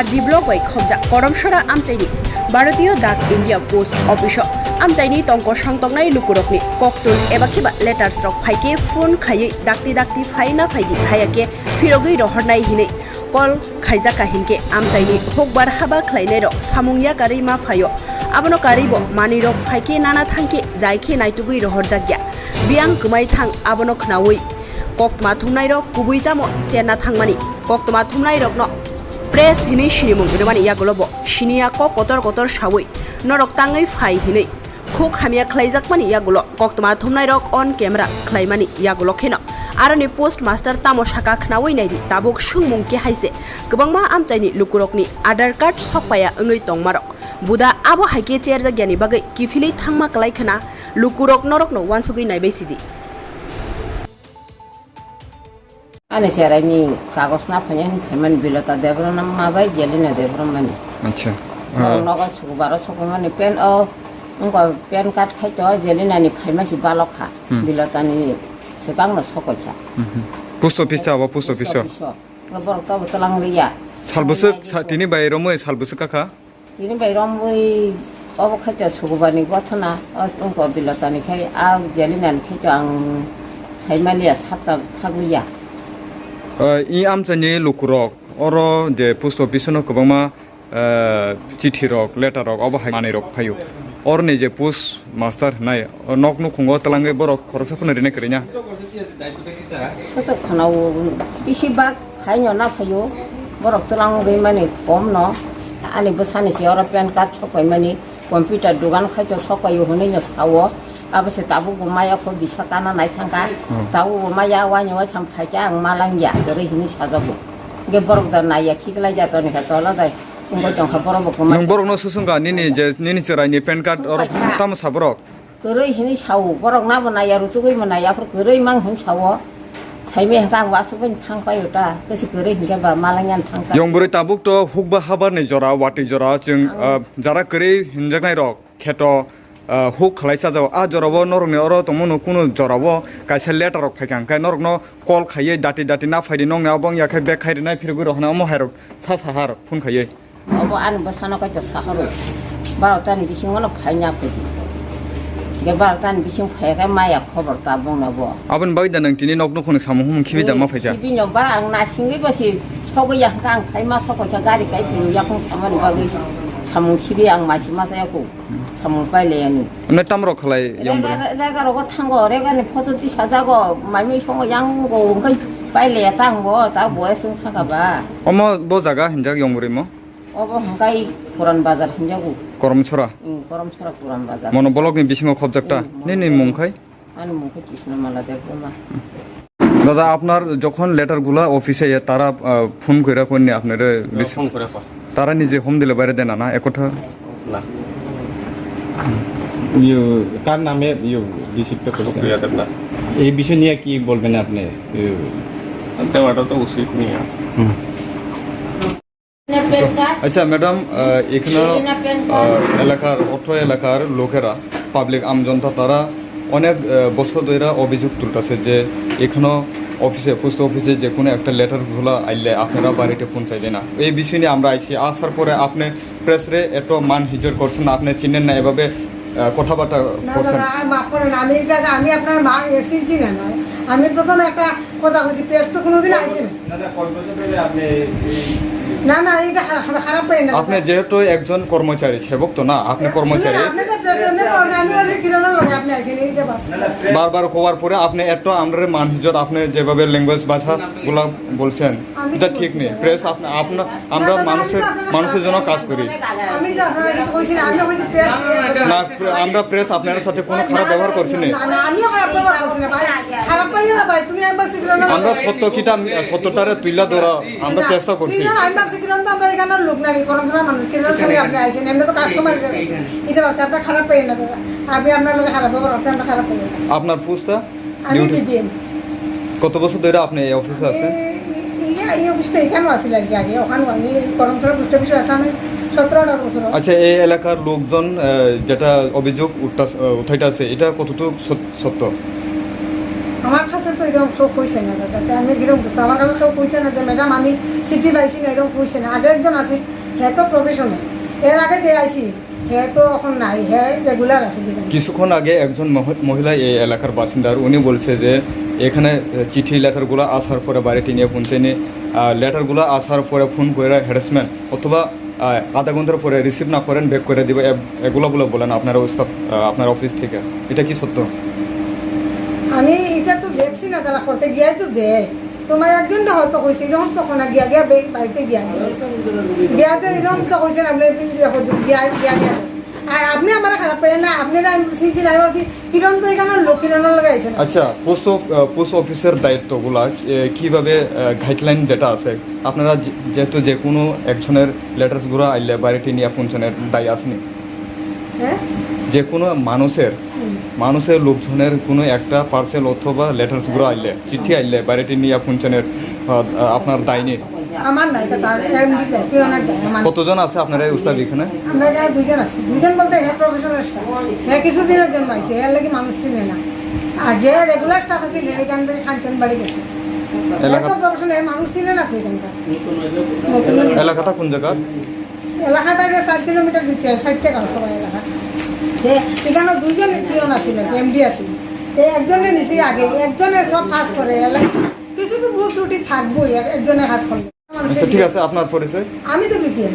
RD block bai khomja Karamcherrani amchaini Bharatiya Dak India Post Office amchaini tongko sangtongnai Lukurokni Koktwn eba khiba letters rok Phaikhe phone khayei dakti phaina phaidi hayake phirogui rohornai hinei call khaijaka hinke amchaini hokbar haba khlainairok samungya kari ma phayo abono karibo manirok Phaikhe nana thangke Jaikhe Naitugwi Rwjakya biang gumai thang abono khnawi Koktwn thumnairok kubuitamo chena thangmani Koktwn thumnairok no press hini sinimung remani yagolobo sinia ko kotor sawui norok tangai phai hinei khuk hamia khlaijakmani yagulo Koktwn thumnairok on camera khlaimani yagulo kheno aroni post master tamo saka khnawi naidi tabuk sungmung ke haise gobangma amchaini Lukurokni aadhar card sokpaya ngei tongmarok buda abo haike cherjagyani bagai kifili thangma klai khana Lukurok norok no wansugui naibesidi Ani serani kagos na phanya payment bill ta debro na mabai jeli na debro mani acha no ga chu baro sokon mani pen o ngko pen card khai to jeli na ni phaima si balok kha bill ta ni sekang no sokoi cha post office ta post office ngabor ta batalang riya salbusu tini bai romoi salbusu kaka tini bai romoi obo khai to sugubani gothana ngko bill ta ni khai a jeli na ni khai to ang saimaliya sapta thaguya I amchani Lukurok oro je post office no kobama chithi rok letter rok obo hai manirok phayo or ne je post master nai nok no khungo talangai borok khoroksa phone rene krinya to khanau bisi bag hainyo na phayo borok talang rei mani kom no ani basani si ora pen card chopai mani computer dugan khaito sokayo hunai no sawo abase tabu gumaya ko bisa kana nai thangka tabu gumaya wanyo wa tham phaja ang malang ya gere hini sajabu ge borok da na ya khiklai ja to ni ka tola dai sungko jong ha borok ko ma borok no susunga nini cherai ni pen card or tam sabrok gere hini sawo borok na bana ya rutugui mana ya por gere mang hin sawo saime sang wa subin thang payo ta kesi gere hinga ba malang yan thangka yongburi tabuk to hukba habar ni jora wati jora chung jara kare hinjaknai rok kheto hook khalaisa jaw a jorabo norokni oro tongmono kuno jorabo kaisa letter rok phaikang kai norokno call khaiye dati na phaidi nong na bong yakhai bek khairi nai phirgu rohna mo hairok sa sahar phun khaiye abo an basano ka to saharo baratan bising ono phaina phedi ge baratan bising phaiga maya khobor ta bong na bo abon bai da nang tini nokno khone samu hum khibi da ma phaija binyo ba ang na singi basi sogo ya kang phaima soko ka gari kai binyo ya khong saman bagi samu khibi ang ma simasa ya ko samu paile ani na tamro khalai yongburi 내가 로고 탄거 내가는 포즈티 사자고 마미 송어 양고 그 빨리 땅고 다 뭐에 승타가 봐 omo bo jaga hinjak yongburi mo 어버 한가이 보란 바जार hinja고 Karamcherrani 거름처럼 보란 바जार mono blog ni bisingo khobjakta nini mungkhai 아니 뭐 그치스나 말라 দেখবো দাদা আপনার যখন letter গুলা অফিসে তারা phone কইরা কোন আপনারে ফোন করে তারা নিজে হোম ডেলিভারি দেন না একথা না কার নামে রিসিপ্টটা করছেন সুপ্রিয়া দেবনাথ এই বিষয় নিয়ে কি বলবেন আপনি দেওয়াটা তো উচিত নিয়ে আচ্ছা ম্যাডাম এখানে এলাকার অর্থ এলাকার লোকেরা পাবলিক আমজনতা তারা অনেক বছর ধরে অভিযোগ তুলতেছে যে এখানে অফিসে পোস্ট অফিসে যে কোনো একটা লেটারগুলো আইলে আপনারা বাড়িতে পৌঁছাইলে না এই বিষয় নিয়ে আমরা আইছি আসার পরে আপনি প্রেসরে এত মান হিজর করছেন আপনি চিনেন না এভাবে কথাবার্তা করছেন আমি আপনার মা এসেছি না আমি প্রথম একটা কথা বলছি প্রেস তো কোনোদিন আইছি না না এটা খারাপ পাই না আপনি যেহেতু একজন কর্মচারী সেবক তো না আপনি কর্মচারী বারবার কোয়ার পরে আপনি এত আমরা মান হিজর আপনি যেভাবে ল্যাঙ্গুয়েজ ভাষাগুলো বলছেন এটা ঠিক নেই প্রেস আমরা মানুষের জন্য কাজ করি না আমরা প্রেস আপনার সাথে কোনো খারাপ ব্যবহার করছি না আমরা সত্যটারে তুইলা ধরা আমরা চেষ্টা করছি আপনার পোস্টটা কত বছর ধরে আপনি এই অফিসে আছেন এই অফিসটা এখানেও আছিল আর কি আগে ওখানে আমি করমচরা পোস্ট অফিসে আছি আমি 17-18 বছর আচ্ছা এই এলাকার লোকজন যেটা অভিযোগ উঠাইতেছে এটা কতটুকু সত্য আমার কাছে তো তো এরকম শোক হয়েছে না দাদা, আমি এরকম বুঝতে আমার কাছে কেউ কইছে না যে ম্যাডাম আমি চিঠি পাইছি না, এরকম কইছে না। আগে একজন আছে, হ্যাঁ তো প্রফেশনাল, এর আগে যে আইসি হ্যাঁ তো এখন নাই, হ্যাঁ রেগুলার আছে। কিছুক্ষণ আগে একজন মহিলা এই এলাকার বাসিন্দার, উনি বলছে যে এখানে চিঠি লেটারগুলো আসার পরে বাড়িতে নিয়ে পৌঁছেনি, লেটারগুলো আসার পরে ফোন করে হ্যারাসমেন্ট অথবা আধা ঘন্টার পরে রিসিভ না করেন ব্যাক করে দিবে, এগুলো বলেন আপনার অবস্থা আপনার অফিস থেকে, এটা কি সত্য? আমি এটা তো দেখছি না, তারা করতে গিয়াই তো দেয়, তোমার একজন হয়তো কইছে এরকম তখন গিয়া গিয়া বাড়িতে গিয়া গিয়া তো এরকম তো কইছে না, গিয়া গিয়া গিয়া। আর আপনি আমার খারাপ পেলেন না, আপনারা সিনছেন কিরণ তো এখানে লোক কিরণের লাগাইছেন। আচ্ছা, পোস্ট অফিসের দায়িত্বগুলা কিভাবে গাইডলাইন যেটা আছে, আপনারা যেহেতু যে কোনো একজনের লেটার্সগুলো আইলে বাড়িতে নিয়ে পৌঁছানোর দায় আসেনি? হ্যাঁ, যে কোনো মানুষের লোকজনের কোনো একটা পার্সেল অথবা লেটার্সগুলো আইলে, চিঠি আইলে বাড়িতে নিয়ে পৌঁছানোর আপনার দায় নেই? আমার নাই, তার এমডি দেয়, পিয়নের দেয়। আমার কতজন আছে আপনার এই উস্তাদ এখানে? আমরা যারা দুজন আছি, দুজন বলতে হ্যাঁ প্রফেশনাল স্টাফ, হ্যাঁ কিছুদিনের জন্য আইছে, এর লাগি মানুষ চিনে না। আর যে রেগুলার স্টাফ আছে এখান থেকে খানখান বাড়ি গেছে, এলাকা প্রফেশনাল মানুষ চিনে না তো এখানকার। এলাকাটা কোন জায়গা? এলাকাটা 4 কিলোমিটার ভিতরে, 60 টাকা সবাই এলাকা। এখানে দুজন পিয়ন আছিল, এমডি আছিল, একজনে নিচে আগে, একজনে সব কাজ করে, কিছু তো ভুল ত্রুটি থাকবোই, একজনে কাজ করলে। আচ্ছা, ঠিক আছে, আপনার পরিচয়? আমি তো বিপিএম।